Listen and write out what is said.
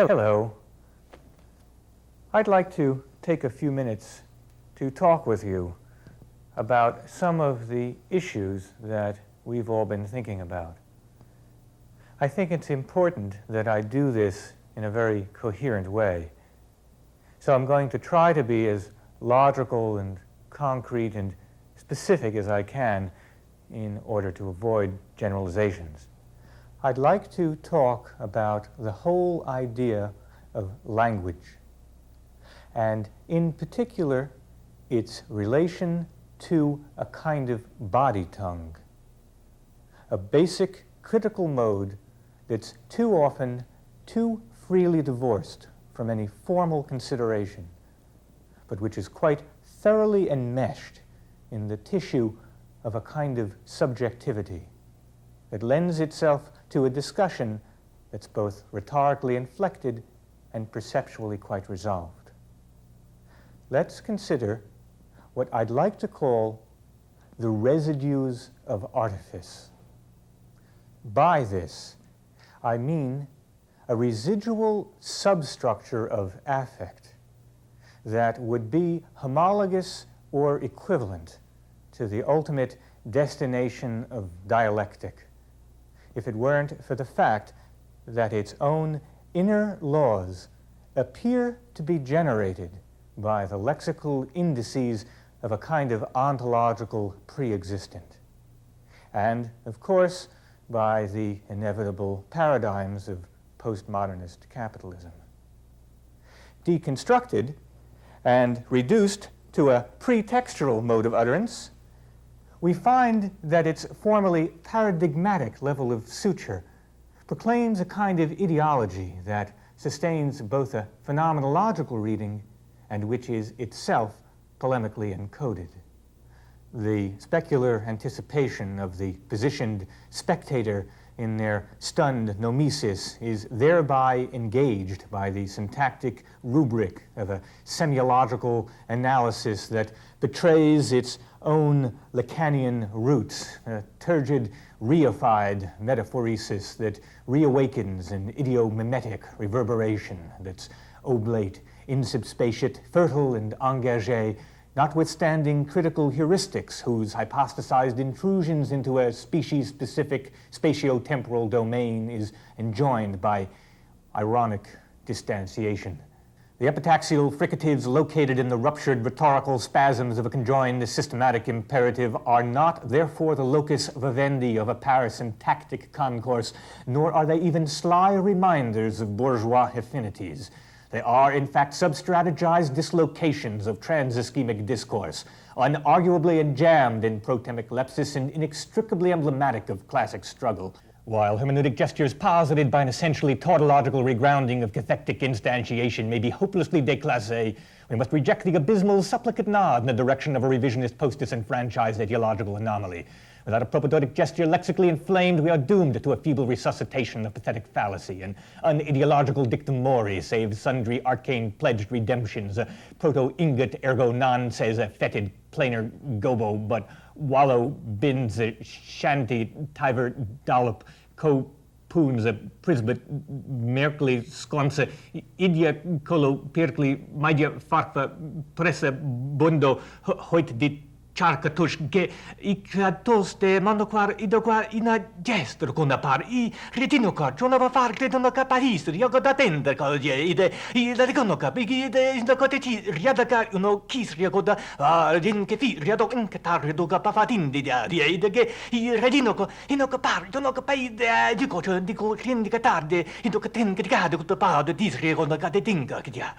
Hello. I'd like to take a few minutes to talk with you about some of the issues that we've all been thinking about. I think it's important that I do this in a very coherent way. So I'm going to try to be as logical and concrete and specific as I can in order to avoid generalizations. I'd like to talk about the whole idea of language, and in particular, its relation to a kind of body tongue, a basic critical mode that's too often too freely divorced from any formal consideration, but which is quite thoroughly enmeshed in the tissue of a kind of subjectivity that lends itself to a discussion that's both rhetorically inflected and perceptually quite resolved. Let's consider what I'd like to call the residues of artifice. By this, I mean a residual substructure of affect that would be homologous or equivalent to the ultimate destination of dialectic, if it weren't for the fact that its own inner laws appear to be generated by the lexical indices of a kind of ontological pre-existent, and, of course, by the inevitable paradigms of postmodernist capitalism. Deconstructed and reduced to a pretextual mode of utterance, we find that its formerly paradigmatic level of suture proclaims a kind of ideology that sustains both a phenomenological reading and which is itself polemically encoded. The specular anticipation of the positioned spectator in their stunned nomesis is thereby engaged by the syntactic rubric of a semiological analysis that betrays its own Lacanian roots, a turgid, reified metaphoresis that reawakens an idiomimetic reverberation that's oblate, insubspeciate, fertile, and engagé, notwithstanding critical heuristics whose hypostasized intrusions into a species-specific spatio-temporal domain is enjoined by ironic distantiation. The epitaxial fricatives located in the ruptured rhetorical spasms of a conjoined systematic imperative are not, therefore, the locus vivendi of a parasyntactic concourse, nor are they even sly reminders of bourgeois affinities. They are, in fact, substrategized dislocations of trans-ischemic discourse, unarguably enjambed in protemic lepsis and inextricably emblematic of classic struggle. While hermeneutic gestures posited by an essentially tautological regrounding of cathectic instantiation may be hopelessly déclassé, we must reject the abysmal supplicate nod in the direction of a revisionist post-disenfranchised ideological anomaly. Without a propedeutic gesture lexically inflamed, we are doomed to a feeble resuscitation of pathetic fallacy, an unideological dictum mori, save sundry arcane pledged redemptions, a proto-ingot ergo non says a fetid plainer gobo, but wallow bins a shanty tiver dollop co poons a prisbet merkli sconse idia colo perkli media farfa pressa bondo hoit dit Charcatush ge icratoste mandoquar idoquar ina gestro con par I retinocar chonava far credonoca paristri yoga da tender colge ide ida reconoca ide in the coteti riadaca uno kis riagoda din che fi riado in catar ridoga pafatin di ide che I redinoco inoca par donoca pai dico riendica tarde idoca ten che cade con pado dis riagoda catetinga che dia